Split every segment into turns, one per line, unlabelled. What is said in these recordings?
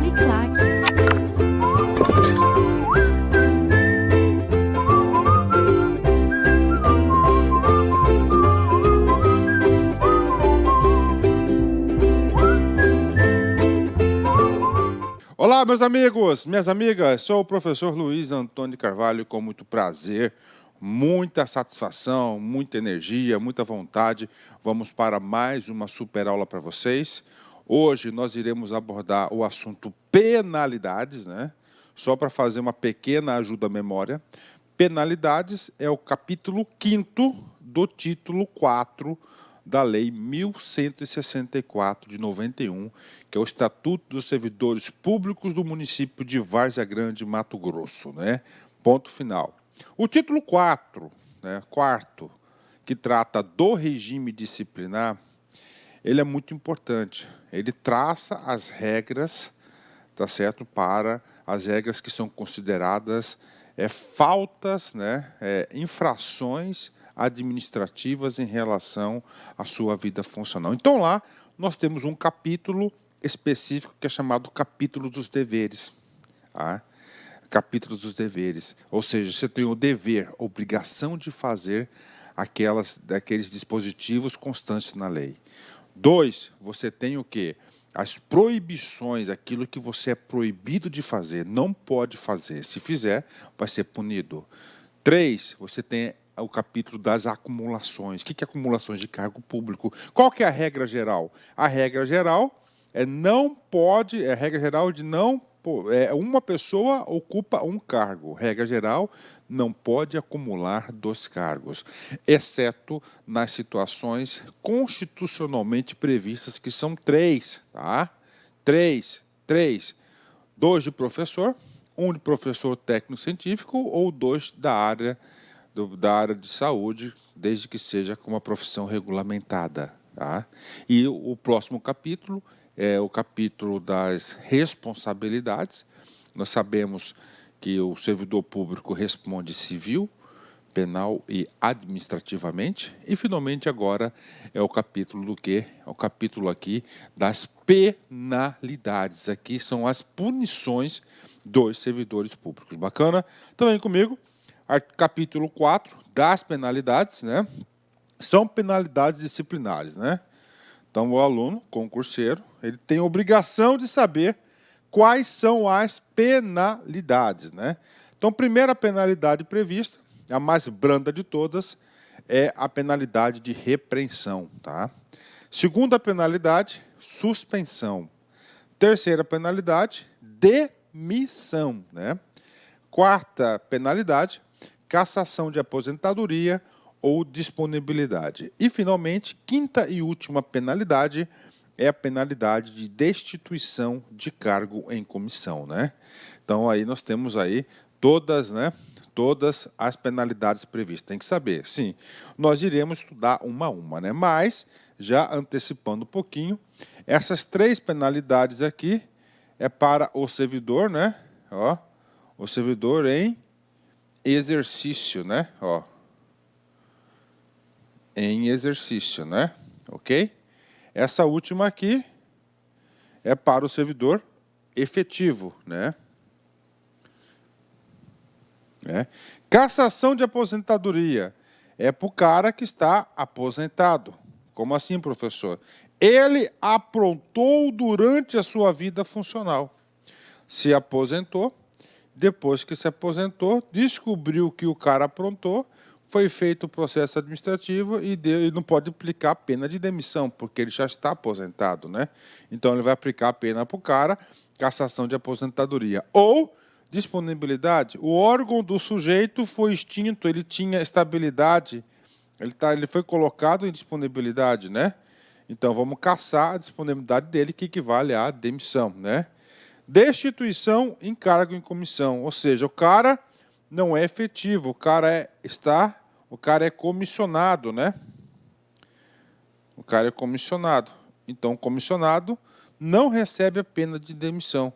Uniclac.
Olá, meus amigos, minhas amigas, sou o professor Luiz Antônio Carvalho, com muito prazer, muita satisfação, muita energia, muita vontade. Vamos para mais uma super aula para vocês. Hoje nós iremos abordar o assunto penalidades, né? Só para fazer uma pequena ajuda à memória. Penalidades é o capítulo 5º do título 4 da Lei 1164 de 91, que é o Estatuto dos Servidores Públicos do município de Várzea Grande, Mato Grosso, né? Ponto final. O título 4, né, quarto, que trata do regime disciplinar, ele é muito importante. Ele traça as regras, tá certo, para as regras que são consideradas faltas, né, infrações administrativas em relação à sua vida funcional. Então, lá nós temos um capítulo específico que é chamado capítulo dos deveres. Tá? Capítulo dos deveres. Ou seja, você tem o dever, obrigação de fazer aqueles dispositivos constantes na lei. 2, você tem o quê? As proibições, aquilo que você é proibido de fazer, não pode fazer. Se fizer, vai ser punido. 3, você tem o capítulo das acumulações. O que é acumulações de cargo público? Qual que é a regra geral? A regra geral a regra geral de não, uma pessoa ocupa um cargo. Regra geral, não pode acumular 2 cargos, exceto nas situações constitucionalmente previstas, que são 3, tá? 3, 2 de professor, 1 de professor técnico-científico ou 2 da área de saúde, desde que seja com uma profissão regulamentada. Tá? E o próximo capítulo é o capítulo das responsabilidades. Nós sabemos que o servidor público responde civil, penal e administrativamente. E, finalmente, agora é o capítulo do quê? É o capítulo aqui das penalidades. Aqui são as punições dos servidores públicos. Bacana? Então, vem comigo. Capítulo 4 das penalidades, né? São penalidades disciplinares, né? Então, o aluno, concurseiro, ele tem a obrigação de saber quais são as penalidades, né? Então, primeira penalidade prevista, a mais branda de todas, é a penalidade de repreensão, tá? Segunda penalidade, suspensão. Terceira penalidade, demissão, né? Quarta penalidade, cassação de aposentadoria ou disponibilidade. E, finalmente, quinta e última penalidade é a penalidade de destituição de cargo em comissão, né? Então, aí nós temos aí todas, né? Todas as penalidades previstas. Tem que saber, sim. Nós iremos estudar uma a uma, né? Mas, já antecipando um pouquinho, essas 3 penalidades aqui é para o servidor, né? Ó, o servidor em exercício, né? Ó, em exercício, né? Ok? Essa última aqui é para o servidor efetivo, né? Cassação de aposentadoria é para o cara que está aposentado. Como assim, professor? Ele aprontou durante a sua vida funcional. Se aposentou, depois que se aposentou, descobriu que o cara aprontou, foi feito o processo administrativo e não pode aplicar a pena de demissão, porque ele já está aposentado, né? Então, ele vai aplicar a pena para o cara, cassação de aposentadoria. Ou disponibilidade, o órgão do sujeito foi extinto, ele tinha estabilidade, ele foi colocado em disponibilidade, né? Então, vamos cassar a disponibilidade dele, que equivale à demissão, né? Destituição em cargo em comissão, ou seja, o cara não é efetivo, o cara é comissionado, né? O cara é comissionado. Então, o comissionado não recebe a pena de demissão.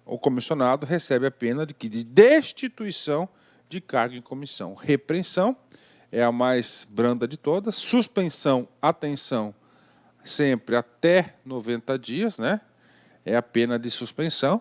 O comissionado recebe a pena de destituição de cargo em comissão. Repreensão é a mais branda de todas. Suspensão, atenção, sempre até 90 dias, né? É a pena de suspensão.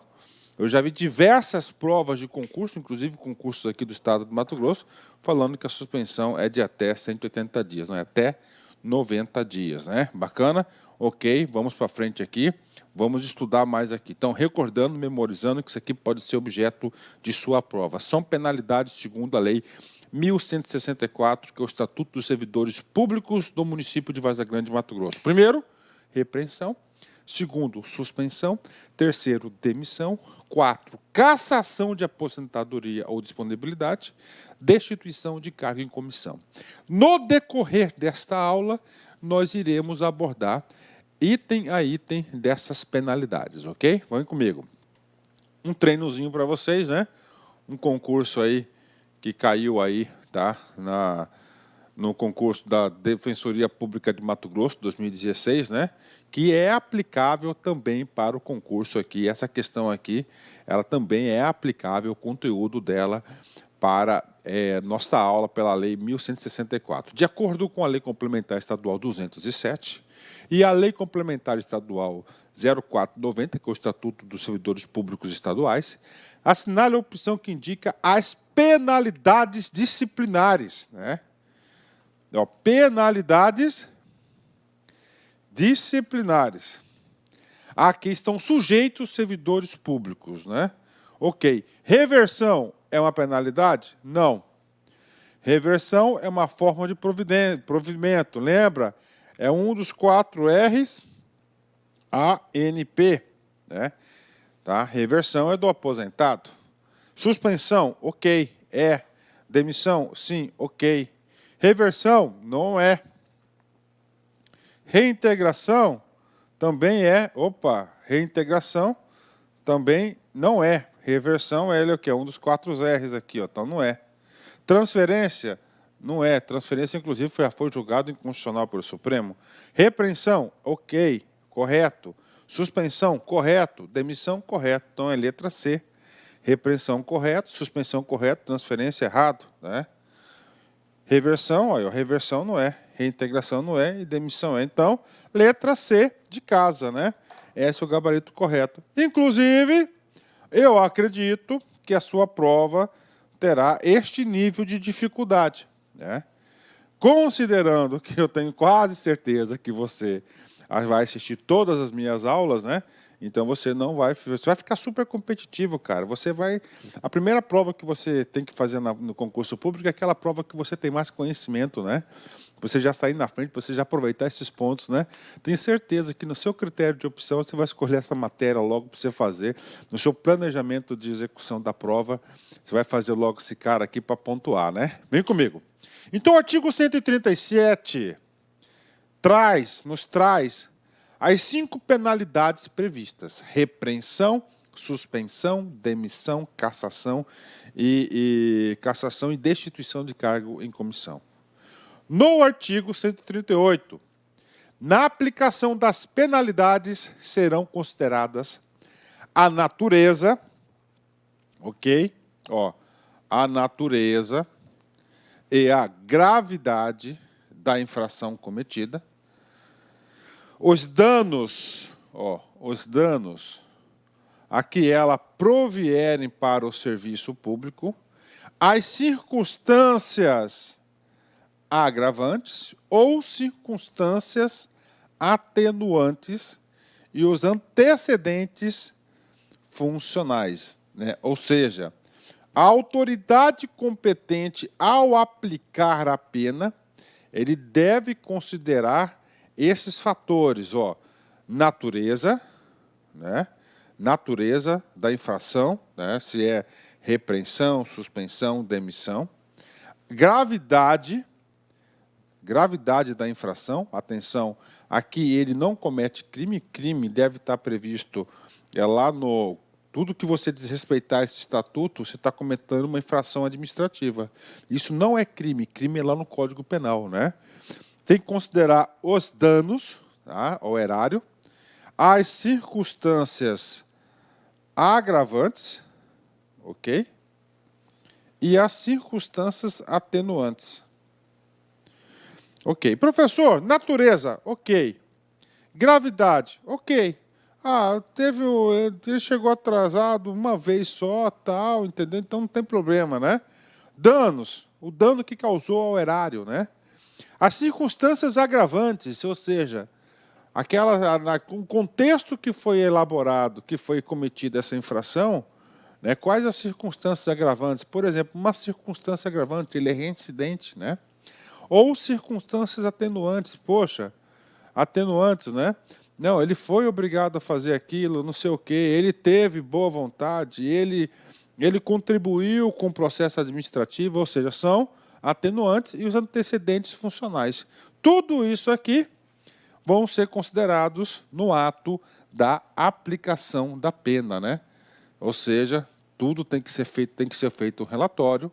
Eu já vi diversas provas de concurso, inclusive concursos aqui do estado do Mato Grosso, falando que a suspensão é de até 180 dias, não é até 90 dias, né? Bacana? Ok, vamos para frente aqui, vamos estudar mais aqui. Então, recordando, memorizando que isso aqui pode ser objeto de sua prova. São penalidades segundo a lei 1164, que é o Estatuto dos Servidores Públicos do município de Várzea Grande, Mato Grosso. Primeiro, repreensão. Segundo, suspensão. Terceiro, demissão. 4, cassação de aposentadoria ou disponibilidade. Destituição de cargo em comissão. No decorrer desta aula, nós iremos abordar item a item dessas penalidades, ok? Vem comigo. Um treinozinho para vocês, né? Um concurso aí que caiu aí, tá? No concurso da Defensoria Pública de Mato Grosso, 2016, né? Que é aplicável também para o concurso aqui. Essa questão aqui, ela também é aplicável, o conteúdo dela, para nossa aula pela Lei 1164. De acordo com a Lei Complementar Estadual 207 e a Lei Complementar Estadual 0490, que é o Estatuto dos Servidores Públicos Estaduais, assinale a opção que indica as penalidades disciplinares, né? Penalidades disciplinares. Aqui estão sujeitos servidores públicos, né? Ok. Reversão é uma penalidade? Não. Reversão é uma forma de provimento. Lembra? É um dos 4 R's, ANP, né? Tá? Reversão é do aposentado. Suspensão, ok, é. Demissão, sim, ok. Reversão, não é. Reintegração, também é. Opa, reintegração também não é. Reversão, ele é o quê? Um dos 4 R's aqui, ó, então não é. Transferência, não é. Transferência, inclusive, já foi julgado inconstitucional pelo Supremo. Repreensão, ok, correto. Suspensão, correto. Demissão, correto. Então é letra C. Repreensão, correto. Suspensão, correto. Transferência, errado, né? Reversão, olha, reversão não é. Reintegração não é. E demissão é. Então, letra C de casa, né? Esse é o gabarito correto. Inclusive, eu acredito que a sua prova terá este nível de dificuldade, né? Considerando que eu tenho quase certeza que você vai assistir todas as minhas aulas, né? Então você vai ficar super competitivo, cara. A primeira prova que você tem que fazer no concurso público é aquela prova que você tem mais conhecimento, né? Você já sair na frente, você já aproveitar esses pontos, né? Tenho certeza que no seu critério de opção você vai escolher essa matéria logo para você fazer. No seu planejamento de execução da prova, você vai fazer logo esse cara aqui para pontuar, né? Vem comigo. Então o artigo 137 nos traz as 5 penalidades previstas: repreensão, suspensão, demissão, cassação e destituição de cargo em comissão. No artigo 138, na aplicação das penalidades serão consideradas a natureza, ok? Ó, a natureza e a gravidade da infração cometida, os danos a que ela provierem para o serviço público, as circunstâncias agravantes ou circunstâncias atenuantes e os antecedentes funcionais, né? Ou seja, a autoridade competente, ao aplicar a pena, ele deve considerar esses fatores, ó, natureza, né? Natureza da infração, né? Se é repreensão, suspensão, demissão, gravidade da infração, atenção, aqui ele não comete crime deve estar previsto lá no... Tudo que você desrespeitar esse estatuto, você está cometendo uma infração administrativa. Isso não é crime é lá no Código Penal, né? Tem que considerar os danos, tá, ao erário, as circunstâncias agravantes, ok? E as circunstâncias atenuantes. Ok. Professor, natureza, ok. Gravidade, ok. Ele chegou atrasado uma vez só, tal, entendeu? Então não tem problema, né? Danos, o dano que causou ao erário, né? As circunstâncias agravantes, ou seja, o contexto que foi elaborado, que foi cometida essa infração, né? Quais as circunstâncias agravantes? Por exemplo, uma circunstância agravante, ele é reincidente, né? Ou circunstâncias atenuantes, poxa, atenuantes, né? Não, ele foi obrigado a fazer aquilo, não sei o quê, ele teve boa vontade, ele contribuiu com o processo administrativo, ou seja, são atenuantes e os antecedentes funcionais. Tudo isso aqui vão ser considerados no ato da aplicação da pena, né? Ou seja, tudo tem que ser feito um relatório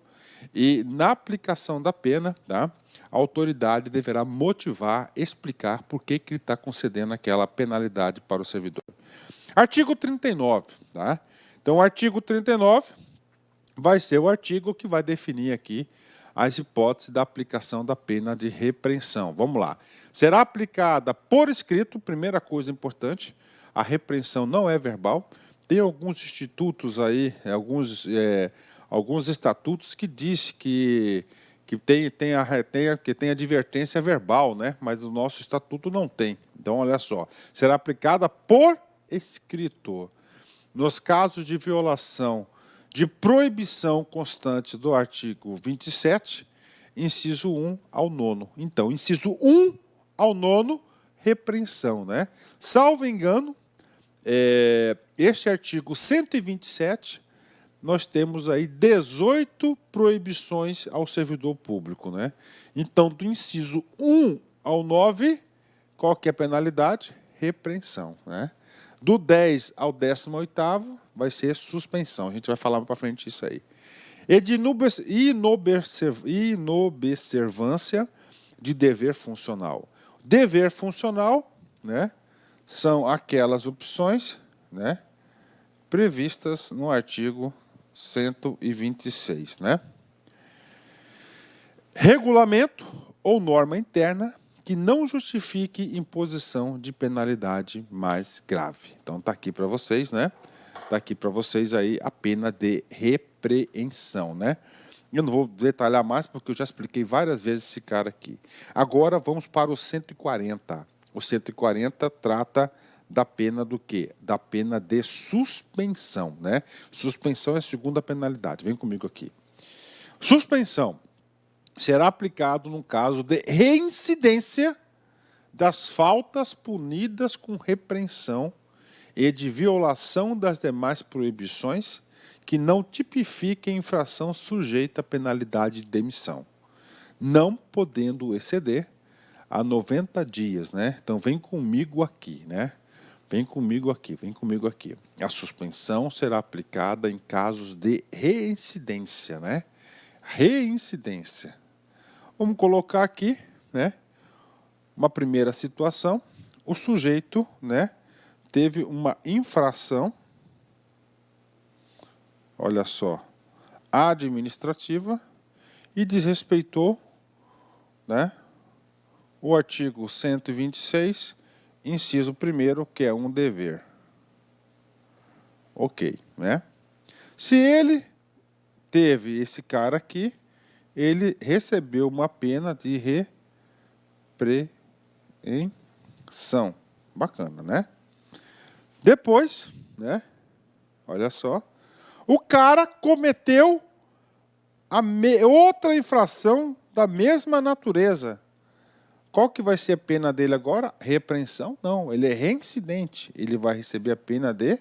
e na aplicação da pena, tá? A autoridade deverá motivar, explicar por que ele está concedendo aquela penalidade para o servidor. Artigo 39, tá? Então, o artigo 39 vai ser o artigo que vai definir aqui as hipóteses da aplicação da pena de repreensão. Vamos lá. Será aplicada por escrito, primeira coisa importante, a repreensão não é verbal. Tem alguns institutos aí, alguns estatutos que diz que tem advertência verbal, né? Mas o nosso estatuto não tem. Então, olha só, será aplicada por escrito. Nos casos de violação de proibição constante do artigo 27, inciso 1 ao 9º. Então, inciso 1 ao 9º, repreensão, né? Salvo engano, este artigo 127, nós temos aí 18 proibições ao servidor público, né? Então, do inciso 1 ao 9, qual que é a penalidade? Repreensão, né? Do 10 ao 18º vai ser suspensão. A gente vai falar para frente isso aí. E de inobservância de dever funcional. Dever funcional, né, são aquelas opções, né, previstas no artigo 126, né? Regulamento ou norma interna que não justifique imposição de penalidade mais grave. Então está aqui para vocês, né? Está aqui para vocês aí a pena de repreensão, né? Eu não vou detalhar mais porque eu já expliquei várias vezes esse cara aqui. Agora vamos para o 140. O 140 trata da pena do quê? Da pena de suspensão, né? Suspensão é a segunda penalidade. Vem comigo aqui. Suspensão será aplicado no caso de reincidência das faltas punidas com repreensão e de violação das demais proibições que não tipifiquem infração sujeita à penalidade de demissão, não podendo exceder a 90 dias, né? Então vem comigo aqui, né? Vem comigo aqui, vem comigo aqui. A suspensão será aplicada em casos de reincidência, né? Reincidência. Vamos colocar aqui, né? Uma primeira situação, o sujeito, né, teve uma infração, olha só, administrativa e desrespeitou, né, o artigo 126, inciso 1º, que é um dever. Ok, né? Se ele teve esse cara aqui, ele recebeu uma pena de repreensão. Bacana, né? Depois, né? Olha só. O cara cometeu outra infração da mesma natureza. Qual que vai ser a pena dele agora? Repreensão? Não, ele é reincidente. Ele vai receber a pena de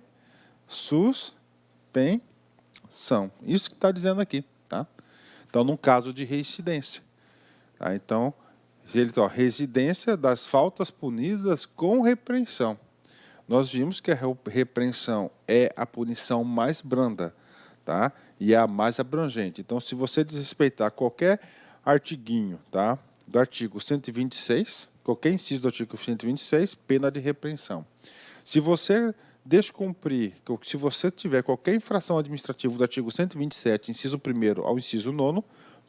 suspensão. Isso que está dizendo aqui, tá? Então, num caso de reincidência. Tá? Então, residência das faltas punidas com repreensão. Nós vimos que a repreensão é a punição mais branda, tá? E é a mais abrangente. Então, se você desrespeitar qualquer artiguinho, tá, do artigo 126, qualquer inciso do artigo 126, pena de repreensão. Se você descumprir, se você tiver qualquer infração administrativa do artigo 127, inciso 1º ao inciso 9º,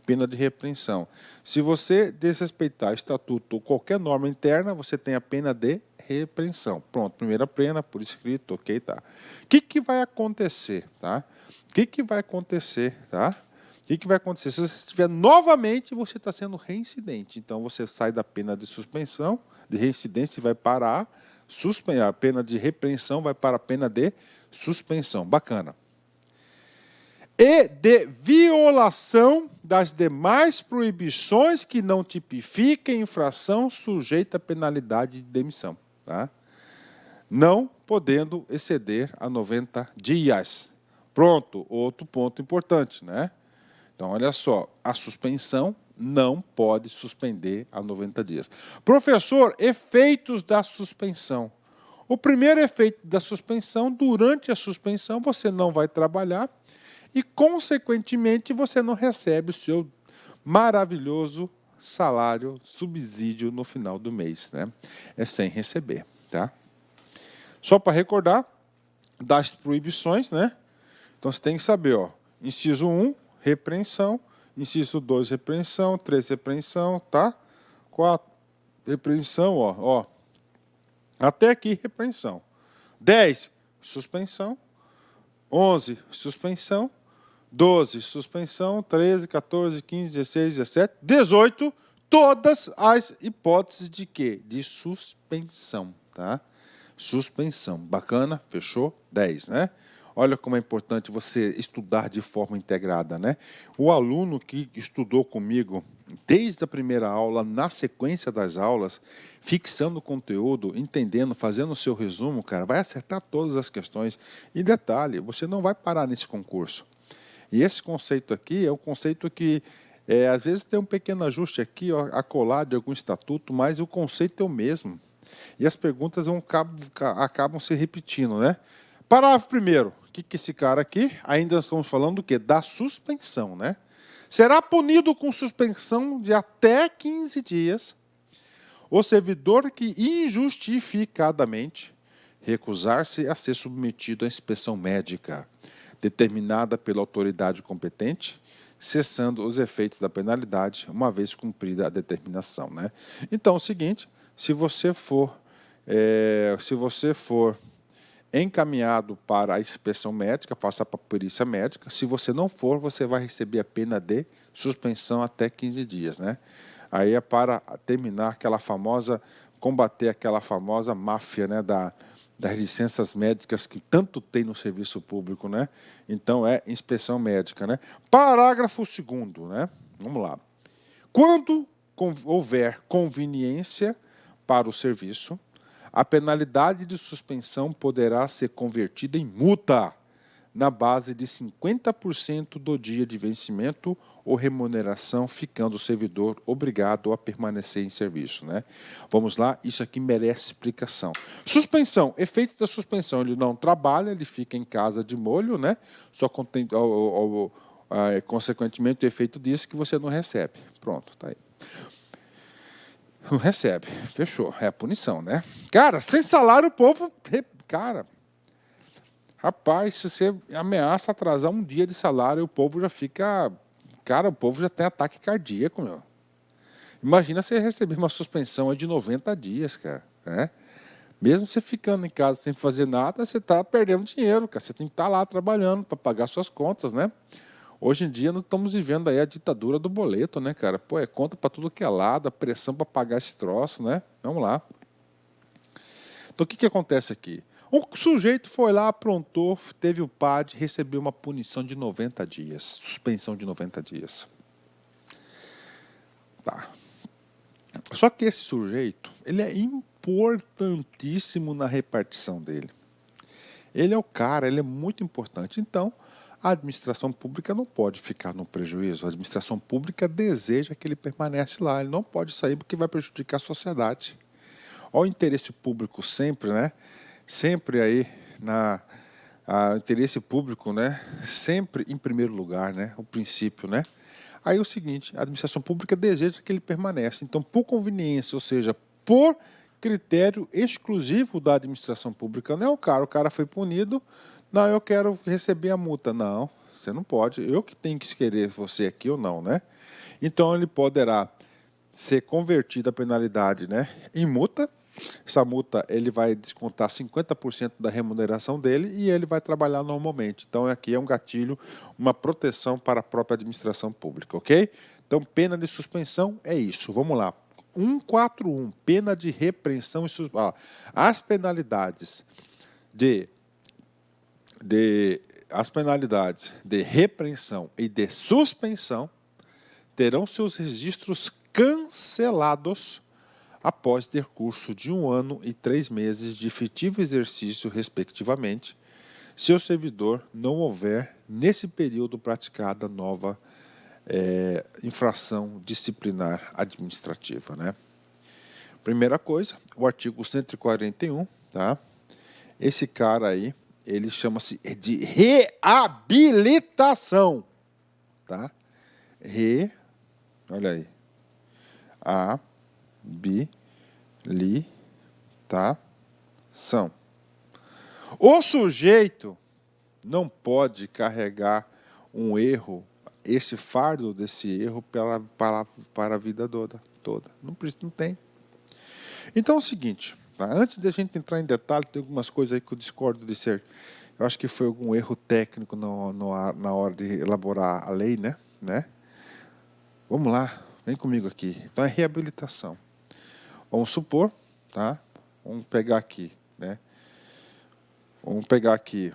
pena de repreensão. Se você desrespeitar estatuto ou qualquer norma interna, você tem a pena de repreensão. Pronto, primeira pena, por escrito, ok, tá. O que vai acontecer, tá? O que vai acontecer, tá? O que vai acontecer? Se você estiver novamente, você está sendo reincidente. Então, você sai da pena de suspensão, de reincidência e vai para a pena de repreensão, vai para a pena de suspensão. Bacana. E de violação das demais proibições que não tipifiquem infração sujeita à penalidade de demissão. Tá? Não podendo exceder a 90 dias. Pronto, outro ponto importante, né? Então, olha só, a suspensão não pode suspender a 90 dias. Professor, efeitos da suspensão. O primeiro efeito da suspensão, durante a suspensão, você não vai trabalhar e, consequentemente, você não recebe o seu maravilhoso salário, subsídio no final do mês, né? É sem receber, tá? Só para recordar das proibições, né? Então, você tem que saber, ó, inciso 1, repreensão, inciso 2, repreensão, 3, repreensão, tá? 4, repreensão, ó. Até aqui, repreensão. 10, suspensão. 11, suspensão. 12, suspensão. 13, 14, 15, 16, 17, 18, todas as hipóteses de quê? De suspensão, tá? Suspensão. Bacana? Fechou? 10, né? Olha como é importante você estudar de forma integrada, né? O aluno que estudou comigo desde a primeira aula, na sequência das aulas, fixando o conteúdo, entendendo, fazendo o seu resumo, cara, vai acertar todas as questões. E detalhe, você não vai parar nesse concurso. E esse conceito aqui é um conceito que, às vezes, tem um pequeno ajuste aqui, ó, acolá de algum estatuto, mas o conceito é o mesmo. E as perguntas acabam se repetindo, né? Parágrafo primeiro. O que esse cara aqui, ainda estamos falando do quê? Da suspensão, né? Será punido com suspensão de até 15 dias o servidor que injustificadamente recusar-se a ser submetido à inspeção médica, determinada pela autoridade competente, cessando os efeitos da penalidade, uma vez cumprida a determinação, né? Então, é o seguinte, se você for encaminhado para a inspeção médica, passa para a perícia médica. Se você não for, você vai receber a pena de suspensão até 15 dias, né? Aí é para terminar combater aquela famosa máfia, né, das licenças médicas que tanto tem no serviço público, né? Então é inspeção médica, né? Parágrafo 2º, né? Vamos lá. Quando houver conveniência para o serviço, a penalidade de suspensão poderá ser convertida em multa na base de 50% do dia de vencimento ou remuneração, ficando o servidor obrigado a permanecer em serviço, né? Vamos lá, isso aqui merece explicação. Suspensão, efeitos da suspensão, ele não trabalha, ele fica em casa de molho, né? Só contém, consequentemente, o efeito disso que você não recebe. Pronto, tá aí. Não recebe, fechou, é a punição, né? Cara, sem salário o povo... Cara, rapaz, se você ameaça atrasar um dia de salário, o povo já fica... Cara, o povo já tem ataque cardíaco, meu. Imagina você receber uma suspensão de 90 dias, cara, né? Mesmo você ficando em casa sem fazer nada, você está perdendo dinheiro, cara. Você tem que estar lá trabalhando para pagar suas contas, né? Hoje em dia nós estamos vivendo aí a ditadura do boleto, né, cara? Pô, é conta para tudo que é lado, a pressão para pagar esse troço, né? Vamos lá. Então, o que acontece aqui? O sujeito foi lá, aprontou, teve o PAD, recebeu uma punição de 90 dias, suspensão de 90 dias. Tá. Só que esse sujeito, ele é importantíssimo na repartição dele. Ele é o cara, ele é muito importante. Então, a administração pública não pode ficar no prejuízo. A administração pública deseja que ele permaneça lá. Ele não pode sair porque vai prejudicar a sociedade. Olha o interesse público sempre, né? Sempre aí interesse público, né? Sempre em primeiro lugar, né? O princípio, né? Aí é o seguinte, a administração pública deseja que ele permaneça. Então, por conveniência, ou seja, por critério exclusivo da administração pública, não é o cara foi punido, não, eu quero receber a multa. Não, você não pode, eu que tenho que querer você aqui ou não, né? Então, ele poderá ser convertido a penalidade, né, em multa, Essa multa ele vai descontar 50% da remuneração dele e ele vai trabalhar normalmente. Então aqui é um gatilho, uma proteção para a própria administração pública, ok? Então pena de suspensão é isso. Vamos lá. 141, pena de repreensão e suspensão. As penalidades as penalidades de repreensão e de suspensão terão seus registros cancelados após ter curso de 1 ano e 3 meses de efetivo exercício, respectivamente, se o servidor não houver, nesse período, praticada nova infração disciplinar administrativa, né? Primeira coisa, o artigo 141, tá? Esse cara aí, ele chama-se de reabilitação, tá? Olha aí. Habilitação. O sujeito não pode carregar um erro, esse fardo desse erro para a vida toda. Não tem. Então é o seguinte, tá? Antes de a gente entrar em detalhe, tem algumas coisas aí que eu discordo de ser. Eu acho que foi algum erro técnico na hora de elaborar a lei, né? Vamos lá, vem comigo aqui. Então é reabilitação. Vamos supor, tá? Vamos pegar aqui, né? Vamos pegar aqui,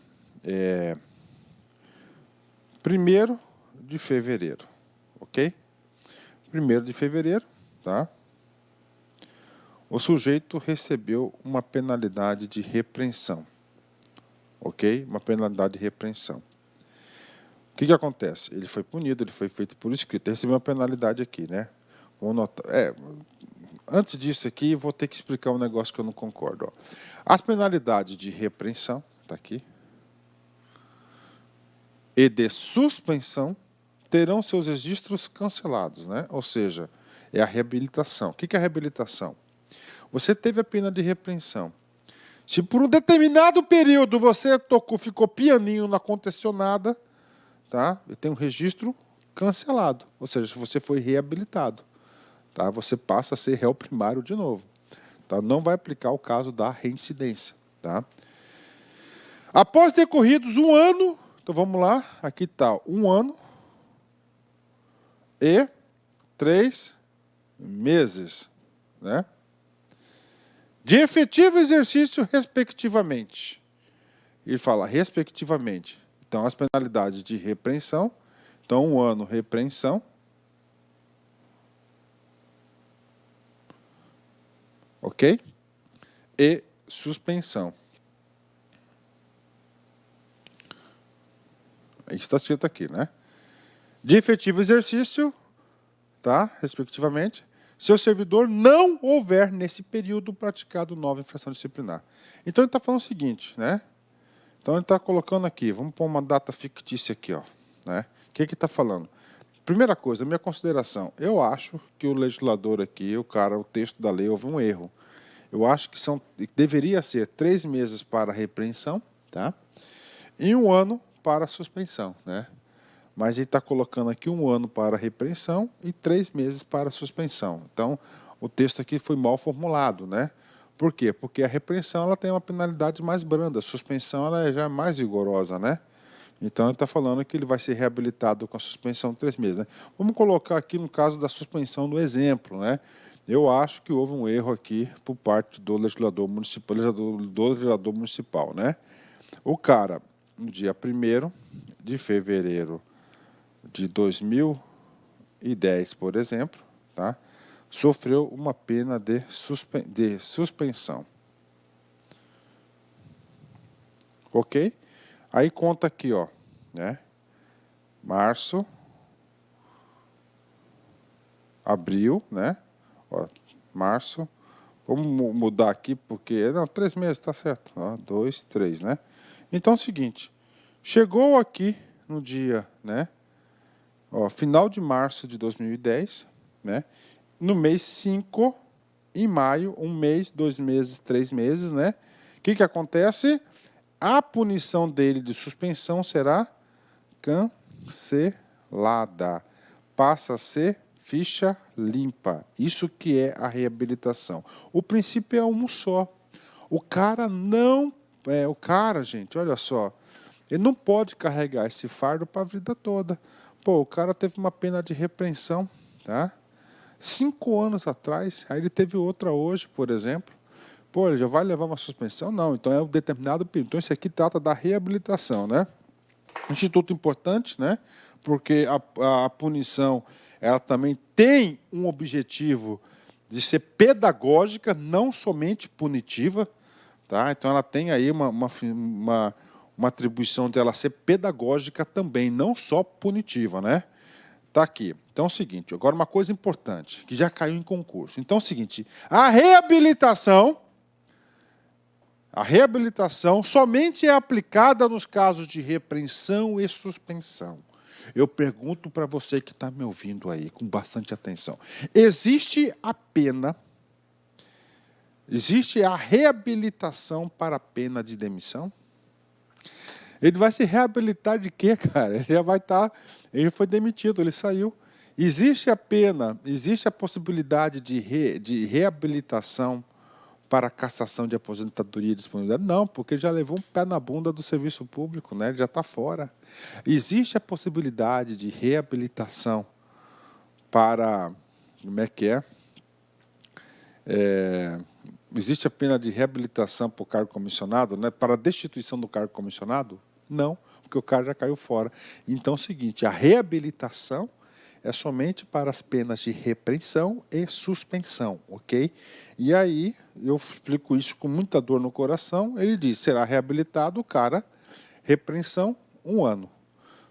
1º de fevereiro, ok? 1º de fevereiro, tá? O sujeito recebeu uma penalidade de repreensão, ok? Uma penalidade de repreensão. O que acontece? Ele foi punido, ele foi feito por escrito, ele recebeu uma penalidade aqui, né? Vamos notar. Antes disso aqui, vou ter que explicar um negócio que eu não concordo. Ó. As penalidades de repreensão, está aqui, e de suspensão terão seus registros cancelados, né? Ou seja, é a reabilitação. O que é a reabilitação? Você teve a pena de repreensão. Se por um determinado período você ficou pianinho, não aconteceu nada, tá? Tem um registro cancelado. Ou seja, se você foi reabilitado, tá? Você passa a ser réu primário de novo. Tá? Não vai aplicar o caso da reincidência. Tá? Após decorridos 1 ano, então vamos lá, aqui está 1 ano e 3 meses, né? De efetivo exercício, respectivamente. Ele fala respectivamente. Então, as penalidades de repreensão. Então, 1 ano, repreensão. Ok? E suspensão. Isso está escrito aqui, né? De efetivo exercício, tá? Respectivamente, se o servidor não houver, nesse período, praticado nova infração disciplinar. Então, ele está falando o seguinte, né? Então, ele está colocando aqui, vamos pôr uma data fictícia aqui, ó, né? O que está falando? Primeira coisa, minha consideração, eu acho que o legislador aqui, o texto da lei, houve um erro. Eu acho que deveria ser 3 meses para repreensão, tá? E 1 ano para suspensão, né? Mas ele está colocando aqui 1 ano para repreensão e 3 meses para suspensão. Então, o texto aqui foi mal formulado, né? Por quê? Porque a repreensão ela tem uma penalidade mais branda, a suspensão ela já é mais rigorosa, né? Então, ele está falando que ele vai ser reabilitado com a suspensão de 3 meses, né? Vamos colocar aqui no caso da suspensão no exemplo, né? Eu acho que houve um erro aqui por parte do legislador municipal, né? O cara, no dia 1º de fevereiro de 2010, por exemplo, tá? Sofreu uma pena de suspensão. Ok? Aí conta aqui, ó, né? Março, abril, né? Ó, março, vamos mudar aqui porque... Não, 3 meses, tá certo. Ó, 2, 3, né? Então é o seguinte, chegou aqui no dia, né? Ó, final de março de 2010, né? No mês 5, em maio, 1 mês, 2 meses, 3 meses, né? O que acontece? A punição dele de suspensão será cancelada. Passa a ser ficha limpa. Isso que é a reabilitação. O princípio é um só. O cara não... gente, olha só. Ele não pode carregar esse fardo para a vida toda. Pô, o cara teve uma pena de repreensão, tá? 5 anos atrás, aí ele teve outra hoje, por exemplo. Pô, ele já vai levar uma suspensão? Não, então é um determinado período. Então, isso aqui trata da reabilitação, né? Instituto importante, né? Porque a punição, ela também tem um objetivo de ser pedagógica, não somente punitiva, tá? Então, ela tem aí uma atribuição de ela ser pedagógica também, não só punitiva, né? Tá aqui. Então é o seguinte, agora uma coisa importante, que já caiu em concurso. Então é o seguinte, a reabilitação somente é aplicada nos casos de repreensão e suspensão. Eu pergunto para você que está me ouvindo aí, com bastante atenção. Existe a reabilitação para a pena de demissão? Ele vai se reabilitar de quê, cara? Ele já vai estar... Ele foi demitido, ele saiu. Existe a possibilidade de reabilitação para cassação de aposentadoria e disponibilidade? Não, porque ele já levou um pé na bunda do serviço público, né? Ele já está fora. Existe a possibilidade de reabilitação para... Como é que é? Existe a pena de reabilitação para o cargo comissionado, né? Para a destituição do cargo comissionado? Não, porque o cara já caiu fora. Então é o seguinte, a reabilitação é somente para as penas de repreensão e suspensão, ok? E aí, eu explico isso com muita dor no coração, ele diz, será reabilitado o cara, repreensão, 1 ano.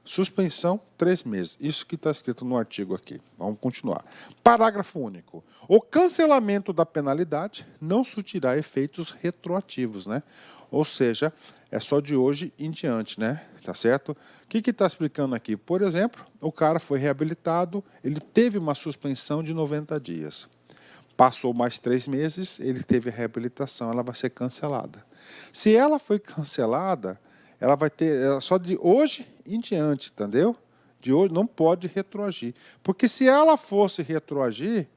Suspensão, 3 meses. Isso que está escrito no artigo aqui. Vamos continuar. Parágrafo único. O cancelamento da penalidade não surtirá efeitos retroativos, né? Ou seja, é só de hoje em diante, né? Tá certo? O que está explicando aqui? Por exemplo, o cara foi reabilitado, ele teve uma suspensão de 90 dias. Passou mais 3 meses, ele teve a reabilitação, ela vai ser cancelada. Se ela foi cancelada, ela vai ter só de hoje em diante, entendeu? De hoje não pode retroagir. Porque se ela fosse retroagir,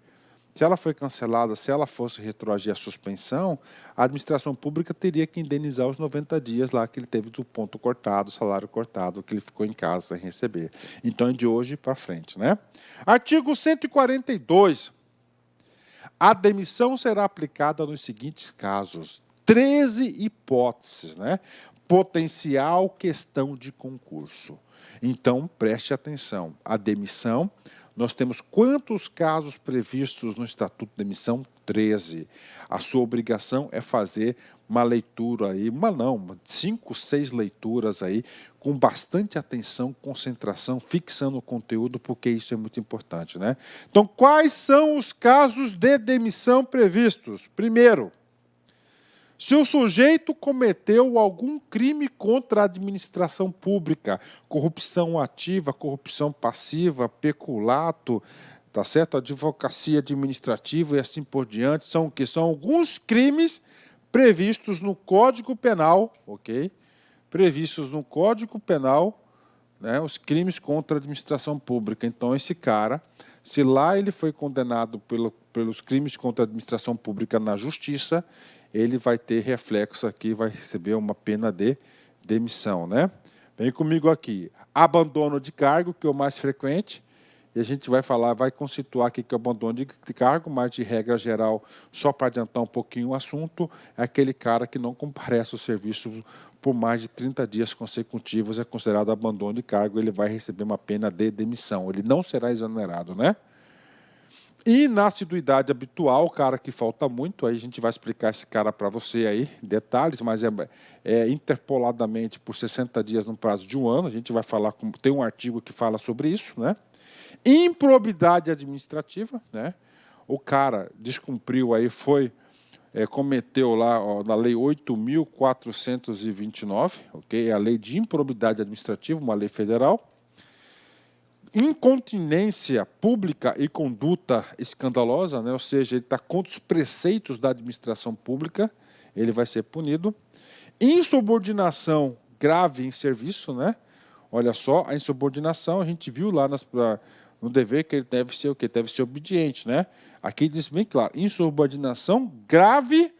se ela foi cancelada, se ela fosse retroagir a suspensão, a administração pública teria que indenizar os 90 dias lá que ele teve do ponto cortado, salário cortado, que ele ficou em casa sem receber. Então é de hoje para frente, né? Artigo 142. A demissão será aplicada nos seguintes casos. 13 hipóteses, né? Potencial questão de concurso. Então, preste atenção. A demissão, nós temos quantos casos previstos no Estatuto de Demissão? 13. A sua obrigação é fazer uma leitura aí, 5, 6 leituras aí, com bastante atenção, concentração, fixando o conteúdo, porque isso é muito importante, né? Então, quais são os casos de demissão previstos? Primeiro, se o sujeito cometeu algum crime contra a administração pública, corrupção ativa, corrupção passiva, peculato, tá certo? Advocacia administrativa e assim por diante, são o quê? São alguns crimes previstos no Código Penal, ok? Previstos no Código Penal, né, os crimes contra a administração pública. Então, esse cara, se lá ele foi condenado pelos crimes contra a administração pública na justiça, ele vai ter reflexo aqui, vai receber uma pena de demissão, né? Vem comigo aqui. Abandono de cargo, que é o mais frequente, e a gente vai falar, vai constituir aqui que é o abandono de cargo, mas de regra geral, só para adiantar um pouquinho o assunto, é aquele cara que não comparece ao serviço por mais de 30 dias consecutivos, é considerado abandono de cargo, ele vai receber uma pena de demissão, ele não será exonerado, né? E na assiduidade habitual, o cara que falta muito, aí a gente vai explicar esse cara para você aí, detalhes, mas é interpoladamente por 60 dias no prazo de 1 ano, a gente vai falar, tem um artigo que fala sobre isso, né? Improbidade administrativa, né? O cara descumpriu aí, cometeu lá na lei 8.429, ok? A lei de improbidade administrativa, uma lei federal. Incontinência pública e conduta escandalosa, né? Ou seja, ele está contra os preceitos da administração pública, ele vai ser punido. Insubordinação grave em serviço, né? Olha só, a insubordinação, a gente viu lá no dever que ele deve ser o quê? Deve ser obediente, né? Aqui diz bem claro, insubordinação grave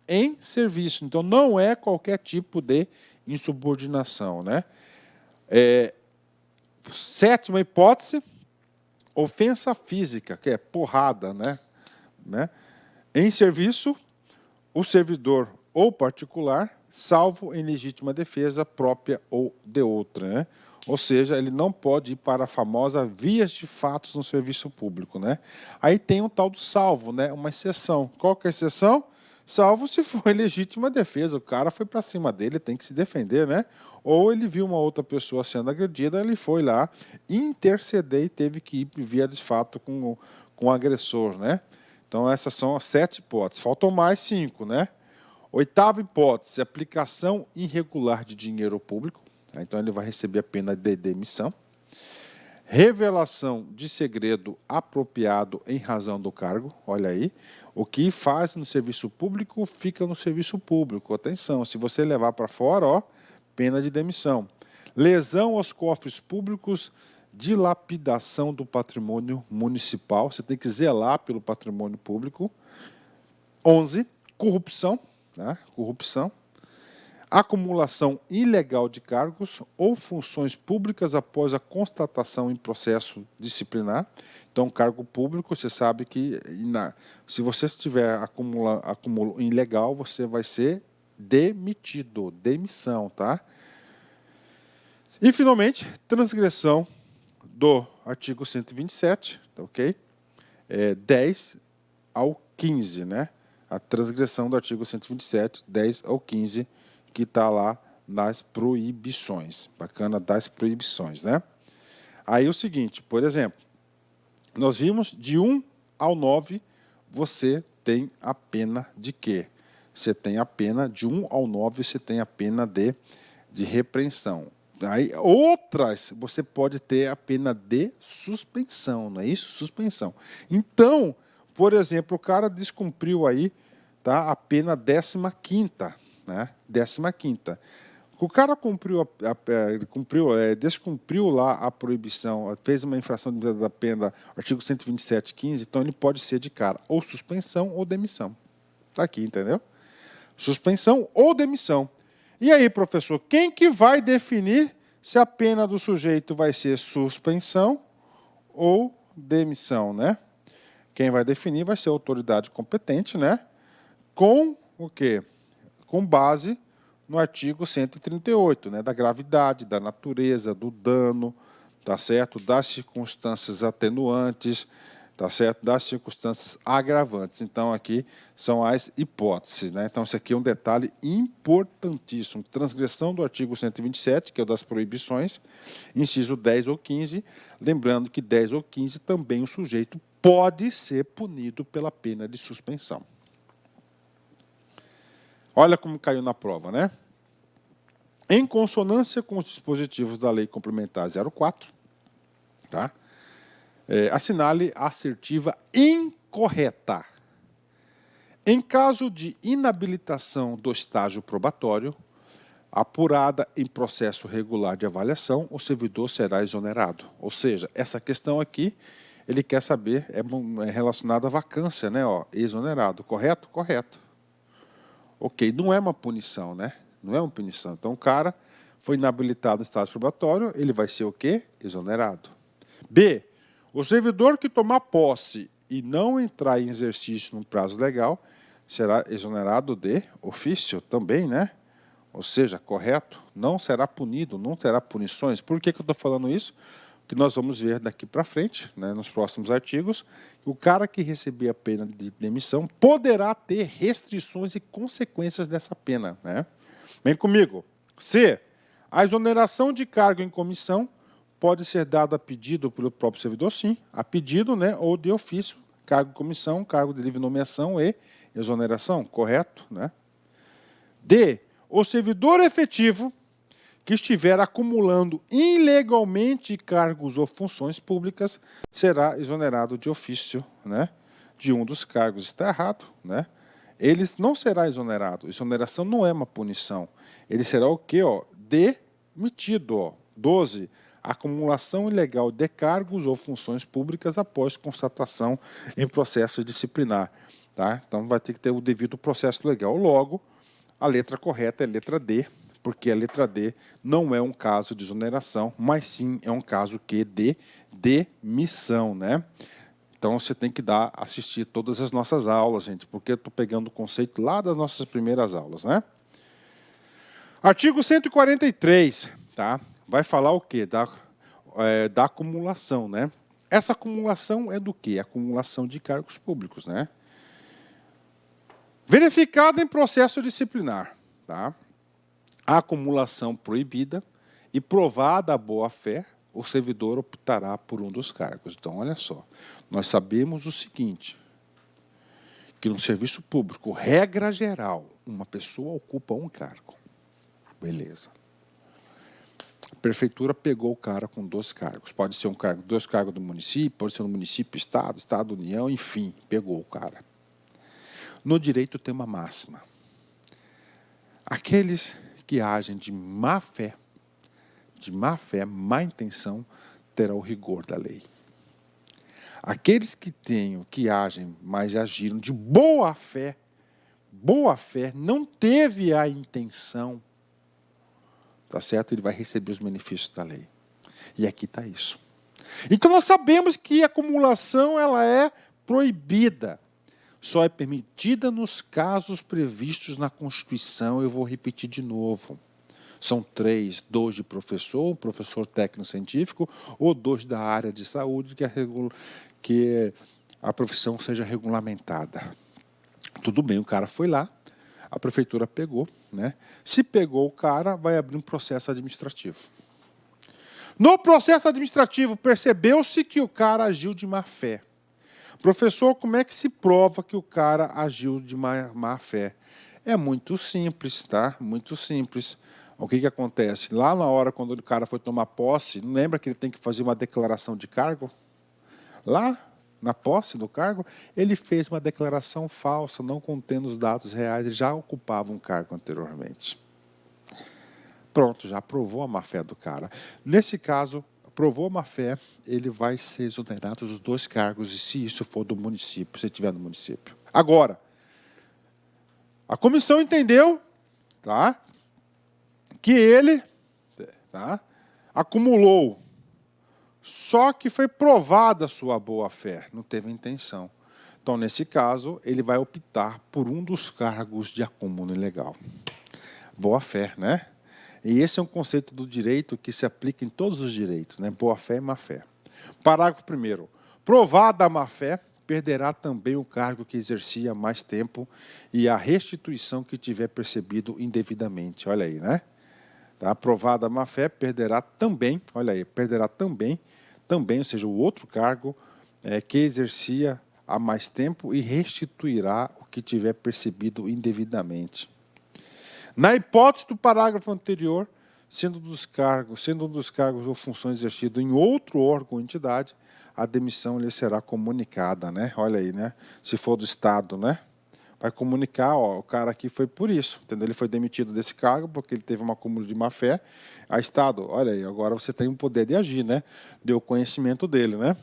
em serviço. Então, não é qualquer tipo de insubordinação, né? Sétima hipótese, ofensa física, que é porrada, né? Em serviço, o servidor ou particular, salvo em legítima defesa própria ou de outra, né? Ou seja, ele não pode ir para a famosa vias de fatos no serviço público, né? Aí tem o tal do salvo, né? Uma exceção. Qual que é a exceção? Salvo se for em legítima defesa. O cara foi para cima dele, tem que se defender, né? Ou ele viu uma outra pessoa sendo agredida, ele foi lá interceder e teve que ir via de fato com o agressor, né? Então essas são as 7 hipóteses. Faltam mais 5, né? Oitava hipótese, aplicação irregular de dinheiro público. Então ele vai receber a pena de demissão. Revelação de segredo apropriado em razão do cargo. Olha aí, o que faz no serviço público fica no serviço público. Atenção, se você levar para fora, ó, pena de demissão. Lesão aos cofres públicos, dilapidação do patrimônio municipal. Você tem que zelar pelo patrimônio público. 11, corrupção. Né? Corrupção, acumulação ilegal de cargos ou funções públicas após a constatação em processo disciplinar. Então, cargo público, você sabe que se você estiver acumulo ilegal, você vai ser demitido, demissão, tá? E, finalmente, transgressão do artigo 127, ok? 10 ao 15, né? A transgressão do artigo 127, 10 ao 15, que está lá nas proibições. Bacana, das proibições, né? Aí o seguinte, por exemplo, nós vimos de 1 ao 9, você tem a pena de quê? Você tem a pena de 1 ao 9, você tem a pena de repreensão. Aí, outras, você pode ter a pena de suspensão, não é isso? Suspensão. Então, por exemplo, o cara descumpriu aí, tá, a pena 15ª, né? 15ª. O cara descumpriu lá a proibição, fez uma infração da pena, artigo 127.15, então ele pode ser de cara ou suspensão ou demissão. Está aqui, entendeu? Suspensão ou demissão. E aí, professor, quem que vai definir se a pena do sujeito vai ser suspensão ou demissão, né? Quem vai definir vai ser a autoridade competente, né? Com o quê? Com base no artigo 138, né? Da gravidade, da natureza, do dano, tá certo? Das circunstâncias atenuantes, tá certo? Das circunstâncias agravantes. Então, aqui são as hipóteses, né? Então, isso aqui é um detalhe importantíssimo. Transgressão do artigo 127, que é o das proibições, inciso 10 ou 15. Lembrando que 10 ou 15 também o sujeito pode ser punido pela pena de suspensão. Olha como caiu na prova, né? Em consonância com os dispositivos da Lei Complementar 04, tá? Assinale a assertiva incorreta. Em caso de inabilitação do estágio probatório, apurada em processo regular de avaliação, o servidor será exonerado. Ou seja, essa questão aqui, ele quer saber, é relacionada à vacância, né? Ó, exonerado, correto? Correto. Ok, não é uma punição, né? Não é uma punição. Então, o cara foi inabilitado no estágio probatório, ele vai ser o quê? Exonerado. B, o servidor que tomar posse e não entrar em exercício no prazo legal, será exonerado de ofício também, né? Ou seja, correto, não será punido, não terá punições. Por que eu estou falando isso? Que nós vamos ver daqui para frente, né, nos próximos artigos, o cara que receber a pena de demissão poderá ter restrições e consequências dessa pena, né? Vem comigo. C. A exoneração de cargo em comissão pode ser dada a pedido pelo próprio servidor, sim, a pedido, né, ou de ofício, cargo em comissão, cargo de livre nomeação e exoneração, correto, né? D. O servidor efetivo que estiver acumulando ilegalmente cargos ou funções públicas será exonerado de ofício, né, de um dos cargos. Está errado, né? Ele não será exonerado. Exoneração não é uma punição. Ele será o quê? Ó? Demitido. Ó. 12. acumulação ilegal de cargos ou funções públicas após constatação em processo disciplinar. Tá? Então, vai ter que ter o devido processo legal. Logo, a letra correta é a letra D, porque a letra D não é um caso de exoneração, mas sim é um caso de demissão, né? Então, você tem que assistir todas as nossas aulas, gente, porque eu estou pegando o conceito lá das nossas primeiras aulas, né? Artigo 143, tá? Vai falar o quê? Da acumulação, né? Essa acumulação é do quê? Acumulação de cargos públicos, né? Verificada em processo disciplinar, tá? A acumulação proibida e provada a boa-fé, o servidor optará por um dos cargos. Então, olha só, nós sabemos o seguinte, que no serviço público, regra geral, uma pessoa ocupa um cargo. Beleza. A prefeitura pegou o cara com 2 cargos. Pode ser 2 cargos do município, pode ser no município, estado, união, enfim, pegou o cara. No direito tem uma máxima. Aqueles que agem de má fé, má intenção, terá o rigor da lei. Aqueles que agem, mas agiram de boa fé, não teve a intenção, tá certo? Ele vai receber os benefícios da lei. E aqui está isso. Então nós sabemos que a acumulação ela é proibida. Só é permitida nos casos previstos na Constituição. Eu vou repetir de novo. São 3, 2 de professor, um professor técnico-científico, ou 2 da área de saúde, que a profissão seja regulamentada. Tudo bem, o cara foi lá, a prefeitura pegou, né? Se pegou o cara, vai abrir um processo administrativo. No processo administrativo, percebeu-se que o cara agiu de má fé. Professor, como é que se prova que o cara agiu de má fé? É muito simples, tá? Muito simples. O que acontece? Lá na hora, quando o cara foi tomar posse, não lembra que ele tem que fazer uma declaração de cargo? Lá, na posse do cargo, ele fez uma declaração falsa, não contendo os dados reais, ele já ocupava um cargo anteriormente. Pronto, já provou a má-fé do cara. Nesse caso, provou a má-fé, ele vai ser exonerado dos 2 cargos, e se isso for do município, se estiver no município. Agora, a comissão entendeu, tá, que ele acumulou, só que foi provada a sua boa-fé, não teve intenção. Então, nesse caso, ele vai optar por um dos cargos de acúmulo ilegal. Boa-fé, né? E esse é um conceito do direito que se aplica em todos os direitos, né? Boa-fé e má-fé. Parágrafo 1º. Provada a má-fé, perderá também o cargo que exercia há mais tempo e a restituição que tiver percebido indevidamente. Olha aí, né? Tá? Provada a má-fé, perderá também, olha aí, perderá também, ou seja, o outro cargo que exercia há mais tempo e restituirá o que tiver percebido indevidamente. Na hipótese do parágrafo anterior, sendo um dos cargos ou funções exercidos em outro órgão ou entidade, a demissão lhe será comunicada, né? Olha aí, né? Se for do Estado, né? Vai comunicar, ó, o cara aqui foi por isso, entendeu? Ele foi demitido desse cargo porque ele teve um acúmulo de má-fé. A Estado, olha aí, agora você tem o poder de agir, né? Deu conhecimento dele, né?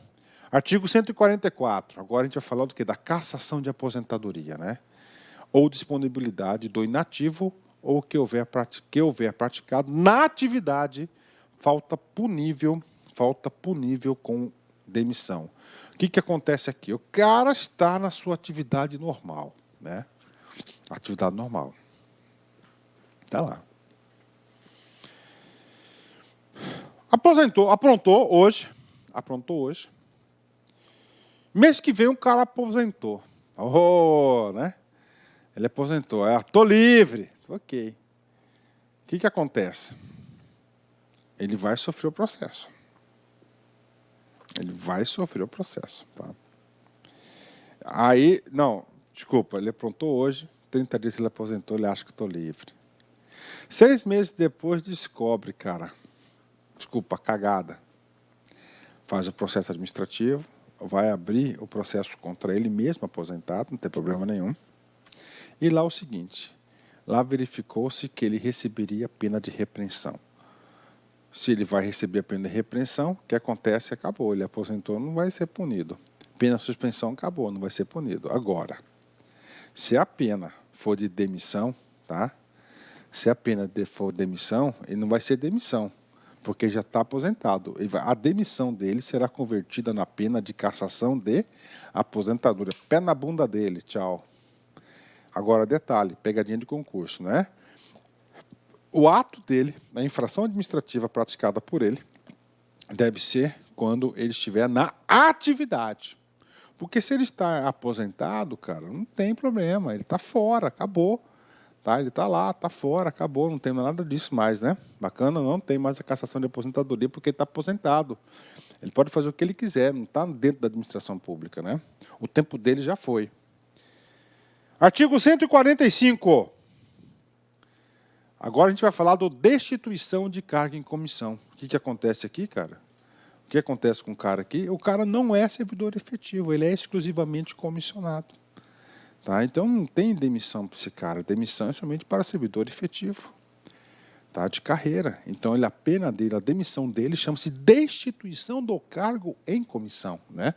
Artigo 144. Agora a gente vai falar do quê? Da cassação de aposentadoria, né? Ou disponibilidade do inativo ou que houver praticado na atividade falta punível com demissão. O que acontece aqui? O cara está na sua atividade normal, né? Atividade normal. Está lá. Aprontou hoje. Mês que vem um cara aposentou. Oh, né? Ele aposentou. Estou livre. Ok. O que acontece? Ele vai sofrer o processo. Tá? Aí, não, desculpa, ele aprontou hoje, 30 dias ele aposentou, ele acha que estou livre. 6 meses depois descobre, cara, cagada. Faz o processo administrativo, vai abrir o processo contra ele mesmo, aposentado, não tem problema nenhum. E lá o seguinte, lá verificou-se que ele receberia pena de repreensão. Se ele vai receber a pena de repreensão, o que acontece? Acabou. Ele aposentou, não vai ser punido. Pena de suspensão, acabou, não vai ser punido. Agora, se a pena for de demissão, tá? Se a pena for demissão, ele não vai ser demissão, porque já está aposentado. A demissão dele será convertida na pena de cassação de aposentadoria. Pé na bunda dele, tchau. Agora, detalhe, pegadinha de concurso, né? O ato dele, a infração administrativa praticada por ele, deve ser quando ele estiver na atividade. Porque se ele está aposentado, cara, não tem problema, ele está fora, acabou. Tá? Ele está lá, está fora, acabou, não tem nada disso mais, né? Bacana, não tem mais a cassação de aposentadoria porque ele está aposentado. Ele pode fazer o que ele quiser, não está dentro da administração pública, né? O tempo dele já foi. Artigo 145. Agora a gente vai falar do destituição de cargo em comissão. O que acontece aqui, cara? O que acontece com o cara aqui? O cara não é servidor efetivo, ele é exclusivamente comissionado. Tá? Então não tem demissão para esse cara. Demissão é somente para servidor efetivo, tá? De carreira. Então a pena dele, a demissão dele chama-se destituição do cargo em comissão, né?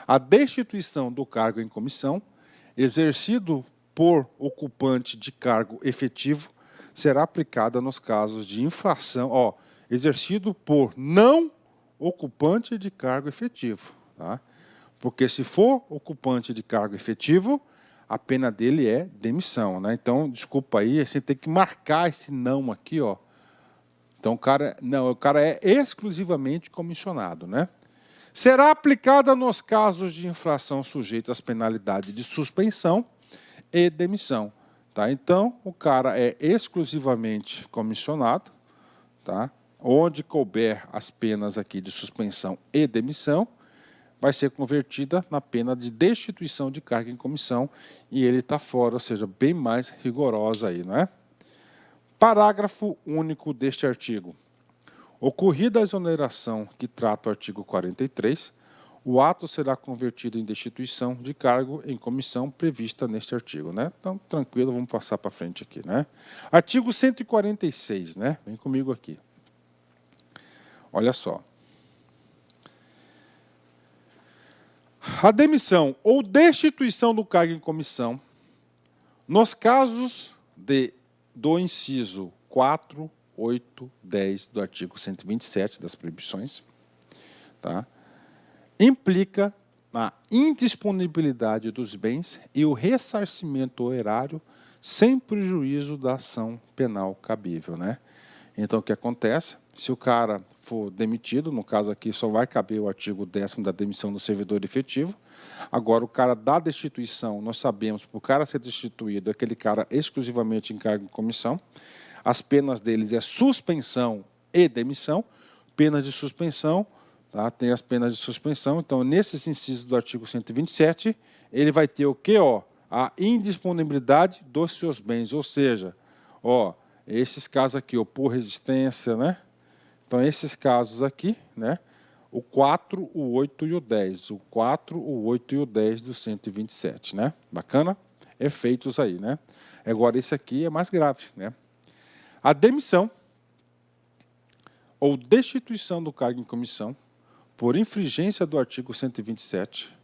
A destituição do cargo em comissão, exercido por ocupante de cargo efetivo, será aplicada nos casos de infração, exercido por não ocupante de cargo efetivo. Tá? Porque se for ocupante de cargo efetivo, a pena dele é demissão. Né? Então, desculpa aí, você tem que marcar esse não aqui. Ó. Então, o cara é exclusivamente comissionado. Né? Será aplicada nos casos de infração sujeita às penalidades de suspensão e demissão. Tá? Então, o cara é exclusivamente comissionado, tá? Onde couber as penas aqui de suspensão e demissão, vai ser convertida na pena de destituição de cargo em comissão e ele está fora, ou seja, bem mais rigorosa aí, não é? Parágrafo único deste artigo. Ocorrida a exoneração que trata o artigo 43, o ato será convertido em destituição de cargo em comissão prevista neste artigo, né? Então, tranquilo, vamos passar para frente aqui, né? Artigo 146, né? Vem comigo aqui. Olha só. A demissão ou destituição do cargo em comissão, nos casos do inciso 4, 8, 10 do artigo 127 das proibições, tá? Implica na indisponibilidade dos bens e o ressarcimento horário sem prejuízo da ação penal cabível, né? Então, o que acontece? Se o cara for demitido, no caso aqui só vai caber o artigo 10º da demissão do servidor efetivo. Agora, o cara da destituição, nós sabemos, para o cara ser destituído, é aquele cara exclusivamente em cargo em comissão. As penas deles é suspensão e demissão. Penas de suspensão, tá? Tem as penas de suspensão. Então, nesses incisos do artigo 127, ele vai ter o quê? A indisponibilidade dos seus bens, ou seja, esses casos aqui, por resistência, né? Então, esses casos aqui, né? O 4, o 8 e o 10. O 4, o 8 e o 10 do 127, né? Bacana? Efeitos aí, né? Agora, esse aqui é mais grave, né? A demissão ou destituição do cargo em comissão por infringência do artigo 127,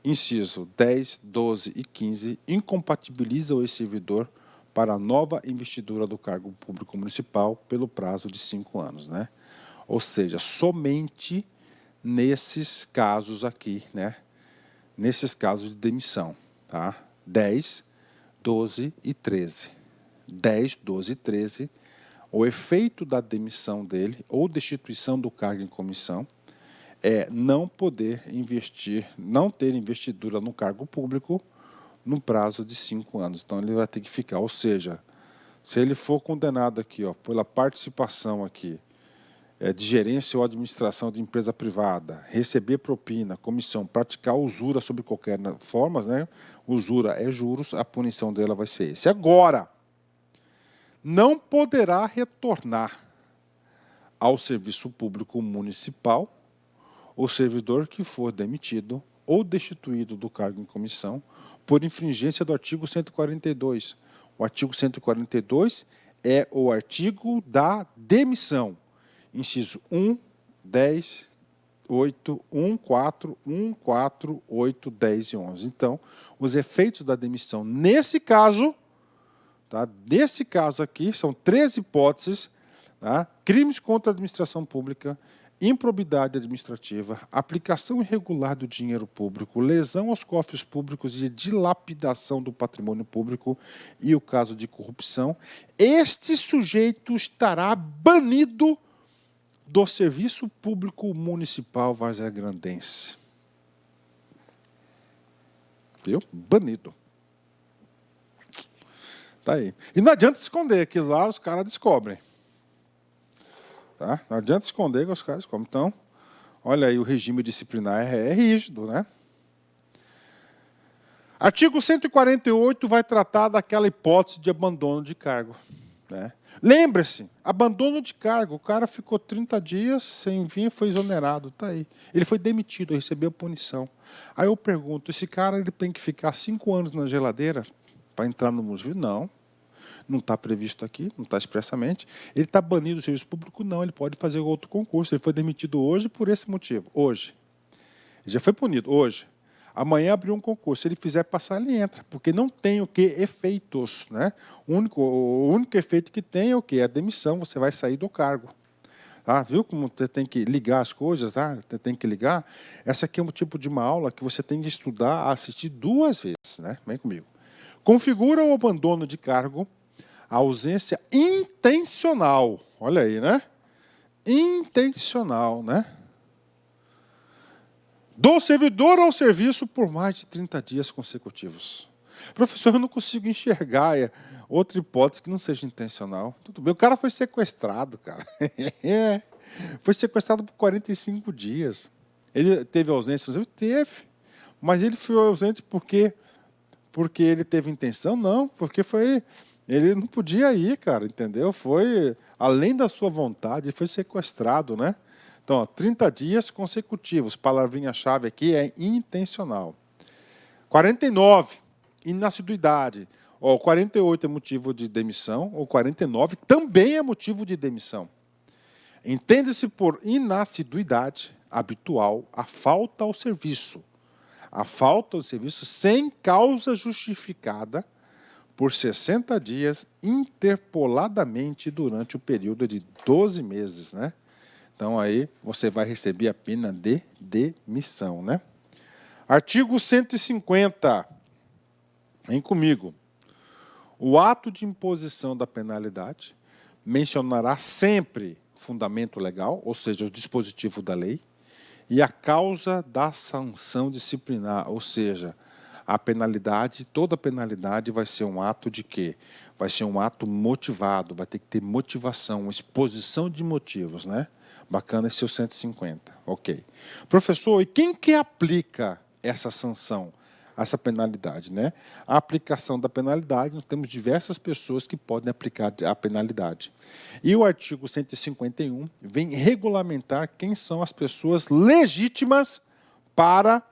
inciso 10, 12 e 15, incompatibiliza o ex-servidor para a nova investidura do cargo público municipal pelo prazo de 5 anos, né? Ou seja, somente nesses casos aqui, né? Nesses casos de demissão, tá? 10, 12 e 13. 10, 12 e 13, o efeito da demissão dele ou destituição do cargo em comissão é não poder investir, não ter investidura no cargo público no prazo de 5 anos. Então, ele vai ter que ficar. Ou seja, se ele for condenado aqui, pela participação aqui, de gerência ou administração de empresa privada, receber propina, comissão, praticar usura sob qualquer forma, né? Usura é juros, a punição dela vai ser esse. Agora, não poderá retornar ao serviço público municipal o servidor que for demitido ou destituído do cargo em comissão por infringência do artigo 142. O artigo 142 é o artigo da demissão. inciso 1, 10, 8, 1, 4, 1, 4, 8, 10 e 11. Então, os efeitos da demissão, nesse caso, tá? Nesse caso aqui, são 3 hipóteses, tá? Crimes contra a administração pública, improbidade administrativa, aplicação irregular do dinheiro público, lesão aos cofres públicos e dilapidação do patrimônio público e o caso de corrupção. Este sujeito estará banido do Serviço Público Municipal Varzea-Grandense. Viu? Banido. Tá aí. E não adianta esconder, que lá os caras descobrem. Tá? Não adianta esconder que os caras descobrem. Então, olha aí, o regime disciplinar é rígido, né? Artigo 148 vai tratar daquela hipótese de abandono de cargo, né? Lembre-se, abandono de cargo, o cara ficou 30 dias sem vir, foi exonerado, tá aí. Ele foi demitido, recebeu punição. Aí eu pergunto, esse cara ele tem que ficar 5 anos na geladeira para entrar no museu? Não, não está previsto aqui, não está expressamente. Ele está banido do serviço público? Não, ele pode fazer outro concurso. Ele foi demitido hoje por esse motivo, hoje. Ele já foi punido, hoje. Amanhã abriu um concurso. Se ele fizer passar, ele entra, porque não tem o que? Efeitos, né? O único efeito que tem é o que? A demissão, você vai sair do cargo. Ah, viu como você tem que ligar as coisas? Você tem que ligar. Essa aqui é um tipo de uma aula que você tem que estudar, assistir 2 vezes, né? Vem comigo. Configura o abandono de cargo, a ausência intencional. Olha aí, né? Intencional, né? Do servidor ao serviço por mais de 30 dias consecutivos. Professor, eu não consigo enxergar outra hipótese que não seja intencional. Tudo bem, o cara foi sequestrado, cara. Foi sequestrado por 45 dias. Ele teve ausência? Teve. Mas ele foi ausente porque ele teve intenção? Não, porque ele não podia ir, cara, entendeu? Foi além da sua vontade, ele foi sequestrado, né? Então, ó, 30 dias consecutivos, palavrinha-chave aqui é intencional. 49, inassiduidade. Ó, 48 é motivo de demissão, ou 49 também é motivo de demissão. Entende-se por inassiduidade habitual a falta ao serviço. A falta ao serviço sem causa justificada por 60 dias interpoladamente durante o período de 12 meses, né? Então, aí você vai receber a pena de demissão, né? Artigo 150. Vem comigo. O ato de imposição da penalidade mencionará sempre fundamento legal, ou seja, o dispositivo da lei, e a causa da sanção disciplinar, ou seja, a penalidade, toda penalidade vai ser um ato de quê? Vai ser um ato motivado, vai ter que ter motivação, uma exposição de motivos, né? Bacana esse seu 150. Ok. Professor, e quem que aplica essa sanção, essa penalidade, né? A aplicação da penalidade, nós temos diversas pessoas que podem aplicar a penalidade. E o artigo 151 vem regulamentar quem são as pessoas legítimas para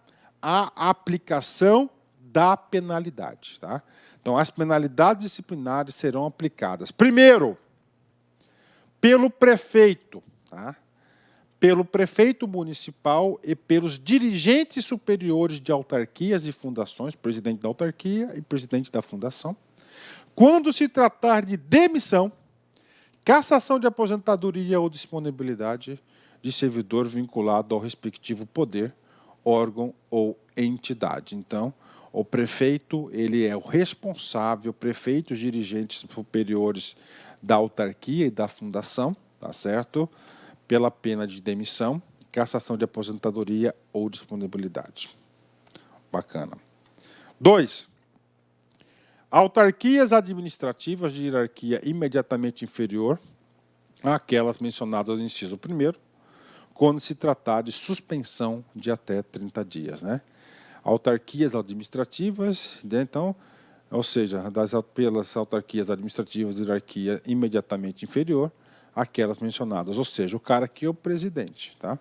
a aplicação da penalidade, tá? Então, as penalidades disciplinares serão aplicadas, primeiro, pelo prefeito, tá? Pelo prefeito municipal e pelos dirigentes superiores de autarquias e fundações, presidente da autarquia e presidente da fundação. Quando se tratar de demissão, cassação de aposentadoria ou disponibilidade de servidor vinculado ao respectivo poder, órgão ou entidade. Então, o prefeito, ele é o responsável, prefeito, os dirigentes superiores da autarquia e da fundação, tá certo? Pela pena de demissão, cassação de aposentadoria ou disponibilidade. Bacana. 2. Autarquias administrativas de hierarquia imediatamente inferior àquelas mencionadas no inciso 1º, quando se tratar de suspensão de até 30 dias, né? Autarquias administrativas, né, então, ou seja, pelas autarquias administrativas de hierarquia imediatamente inferior, aquelas mencionadas, ou seja, o cara que é o presidente, tá?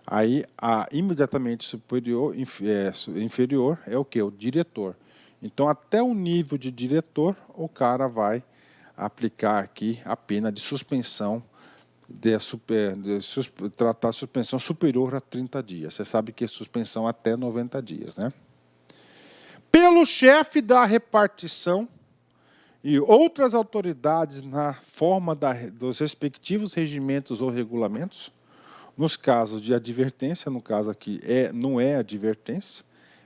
Aí, a imediatamente superior, inferior é o quê? O diretor. Então, até o nível de diretor, o cara vai aplicar aqui a pena de suspensão tratar a suspensão superior a 30 dias. Você sabe que é suspensão até 90 dias, né? Pelo chefe da repartição e outras autoridades na forma dos respectivos regimentos ou regulamentos, nos casos de advertência, no caso aqui não é advertência,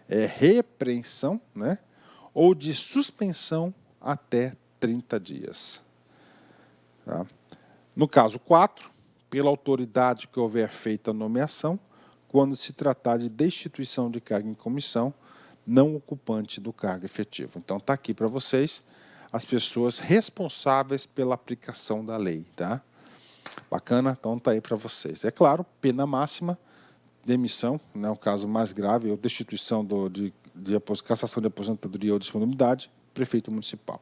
é repreensão, né? Ou de suspensão até 30 dias. Tá? No caso 4, pela autoridade que houver feito a nomeação, quando se tratar de destituição de cargo em comissão, não ocupante do cargo efetivo. Então, está aqui para vocês as pessoas responsáveis pela aplicação da lei. Tá? Bacana? Então, está aí para vocês. É claro, pena máxima, demissão, né, o caso mais grave, ou destituição de cassação de aposentadoria ou disponibilidade, prefeito municipal.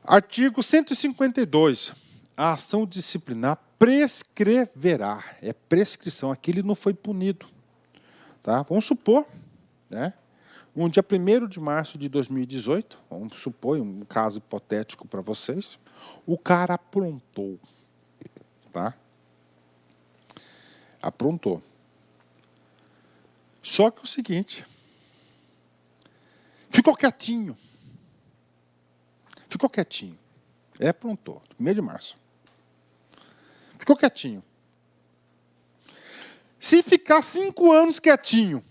Artigo 152. A ação disciplinar prescreverá. É prescrição. Aqui ele não foi punido. Tá? Vamos supor, né? No dia 1º de março de 2018, vamos supor, um caso hipotético para vocês, o cara aprontou. Tá? Aprontou. Só que é o seguinte, ficou quietinho. Ficou quietinho. Aprontou, 1º de março. Ficou quietinho. Se ficar 5 anos quietinho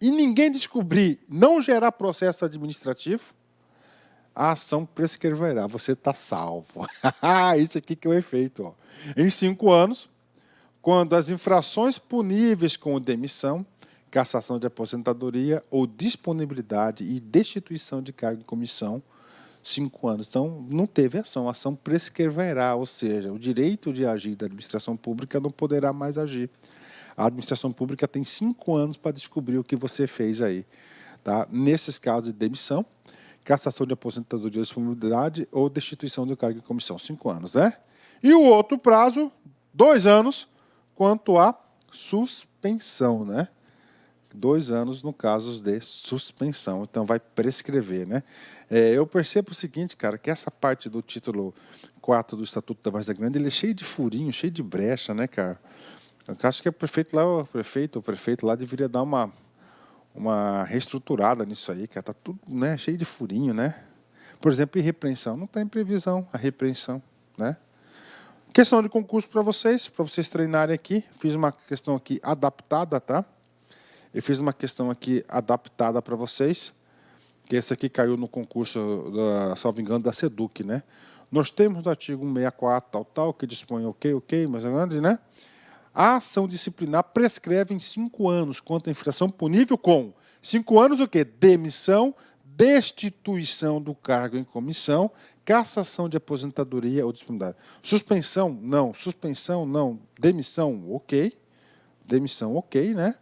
e ninguém descobrir, não gerar processo administrativo, a ação prescreverá. Você está salvo. Isso aqui que é o efeito. Ó. Em 5 anos, quando as infrações puníveis com demissão, cassação de aposentadoria ou disponibilidade e destituição de cargo em comissão, 5 anos. Então, não teve ação. A ação prescreverá, ou seja, o direito de agir da administração pública não poderá mais agir. A administração pública tem 5 anos para descobrir o que você fez aí. Tá? Nesses casos de demissão, cassação de aposentadoria, disponibilidade ou destituição do cargo em comissão. 5 anos, né? E o outro prazo, 2 anos, quanto à suspensão, né? 2 anos no caso de suspensão. Então, vai prescrever, né? Eu percebo o seguinte, cara, que essa parte do título 4 do Estatuto da Várzea Grande, ele é cheio de furinho, cheio de brecha, né, cara? Eu acho que o prefeito lá deveria dar uma reestruturada nisso aí, cara. Tá tudo, né, cheio de furinho, né? Por exemplo, em repreensão. Não tem previsão a repreensão, né? Questão de concurso para vocês treinarem aqui. Fiz uma questão aqui adaptada, tá? Eu fiz uma questão aqui adaptada para vocês, que esse aqui caiu no concurso, salvo engano, da SEDUC, né? Nós temos no artigo 164, tal, que dispõe ok, mas grande, né? A ação disciplinar prescreve em 5 anos quanto à infração punível com 5 anos o quê? Demissão, destituição do cargo em comissão, cassação de aposentadoria ou disponibilidade. Suspensão, não. Suspensão, não. Demissão, ok. Demissão, ok, né?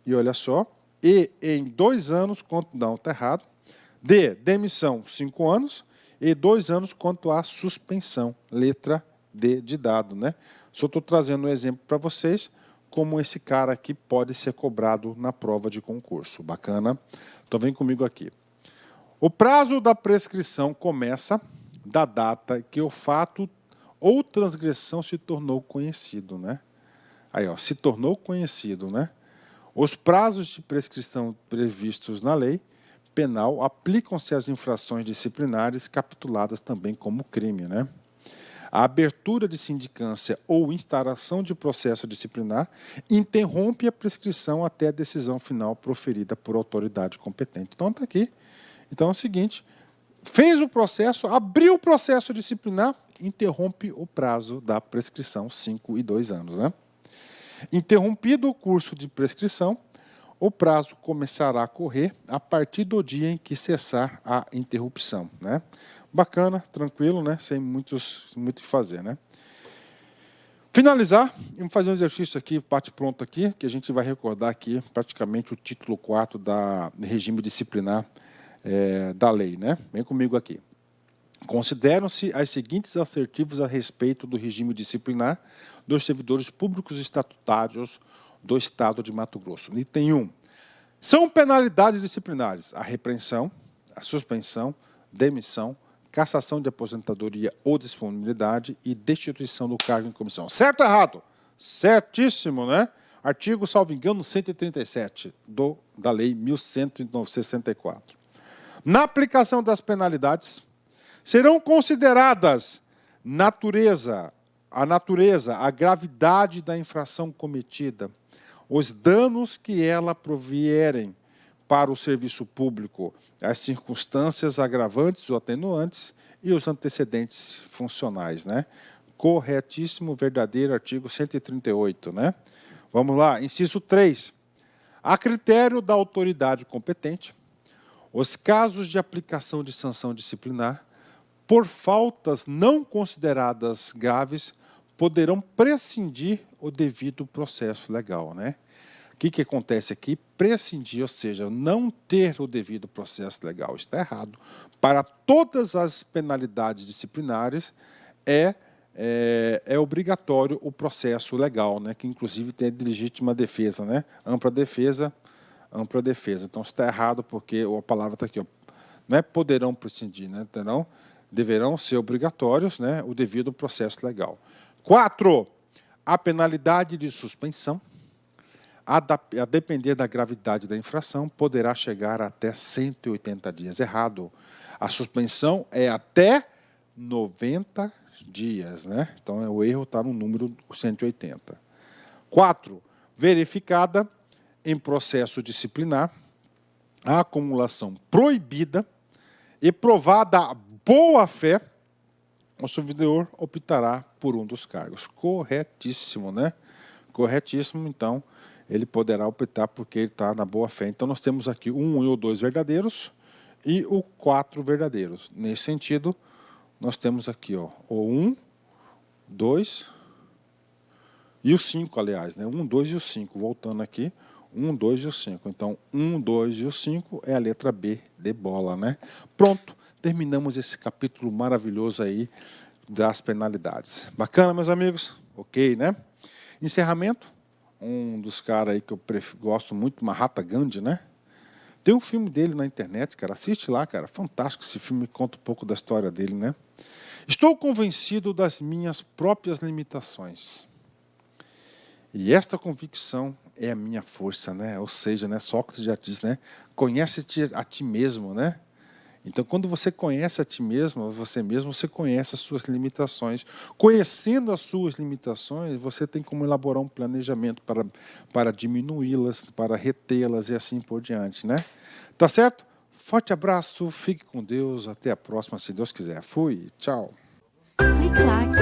E olha só, e em 2 anos, quanto não, está errado. Demissão, 5 anos, e 2 anos quanto à suspensão, letra D de dado, né? Só estou trazendo um exemplo para vocês, como esse cara aqui pode ser cobrado na prova de concurso. Bacana? Então vem comigo aqui. O prazo da prescrição começa da data que o fato ou transgressão se tornou conhecido, né? Aí, ó, se tornou conhecido, né? Os prazos de prescrição previstos na lei penal aplicam-se às infrações disciplinares capituladas também como crime, né? A abertura de sindicância ou instauração de processo disciplinar interrompe a prescrição até a decisão final proferida por autoridade competente. Então, está aqui. Então, é o seguinte, fez o processo, abriu o processo disciplinar, interrompe o prazo da prescrição, 5 e 2 anos, né? Interrompido o curso de prescrição, o prazo começará a correr a partir do dia em que cessar a interrupção, né? Bacana, tranquilo, né? Sem muito o que fazer, né? Finalizar, vamos fazer um exercício aqui, parte pronto aqui, que a gente vai recordar aqui praticamente o título 4 da regime disciplinar da lei, né? Vem comigo aqui. Consideram-se as seguintes assertivas a respeito do regime disciplinar dos servidores públicos estatutários do Estado de Mato Grosso. Item 1. São penalidades disciplinares a repreensão, a suspensão, demissão, cassação de aposentadoria ou disponibilidade e destituição do cargo em comissão. Certo ou errado? Certíssimo, né? Artigo, salvo engano, 137 da Lei 1164. Na aplicação das penalidades, serão consideradas a natureza, a gravidade da infração cometida, os danos que ela provierem para o serviço público, as circunstâncias agravantes ou atenuantes e os antecedentes funcionais, né? Corretíssimo, verdadeiro, artigo 138, né? Vamos lá, inciso 3. A critério da autoridade competente, os casos de aplicação de sanção disciplinar, por faltas não consideradas graves, poderão prescindir o devido processo legal, né? O que acontece aqui? Prescindir, ou seja, não ter o devido processo legal. Está errado. Para todas as penalidades disciplinares, é obrigatório o processo legal, né? Que inclusive tem de legítima defesa, né? Ampla defesa, ampla defesa. Então está errado porque a palavra está aqui, ó. Não é poderão prescindir, né? Deverão ser obrigatórios, né? O devido processo legal. 4. A penalidade de suspensão, a depender da gravidade da infração, poderá chegar até 180 dias. Errado. A suspensão é até 90 dias, né? Então, o erro está no número 180. 4. Verificada em processo disciplinar a acumulação proibida e provada a boa-fé, o servidor optará por um dos cargos. Corretíssimo, né? Corretíssimo, então, ele poderá optar porque ele está na boa-fé. Então, nós temos aqui o 1 e o 2 verdadeiros e o 4 verdadeiros. Nesse sentido, nós temos aqui, ó, o 1, 2 e o 5, aliás, né? 1, 2 e o 5. Voltando aqui, 1, 2 e o 5. Então, 1, 2 e o 5 é a letra B de bola, né? Pronto, terminamos esse capítulo maravilhoso aí das penalidades. Bacana, meus amigos? Ok, né? Encerramento. Um dos caras aí que eu gosto muito, Mahatma Gandhi, né? Tem um filme dele na internet, cara. Assiste lá, cara. Fantástico esse filme, conta um pouco da história dele, né? Estou convencido das minhas próprias limitações. E esta convicção é a minha força, né? Ou seja, né, Sócrates já diz, né? Conhece-te a ti mesmo, né? Então, quando você conhece a ti mesmo, você conhece as suas limitações. Conhecendo as suas limitações, você tem como elaborar um planejamento para diminuí-las, para retê-las e assim por diante, né? Tá certo? Forte abraço, fique com Deus, até a próxima, se Deus quiser. Fui, tchau.
Clique like.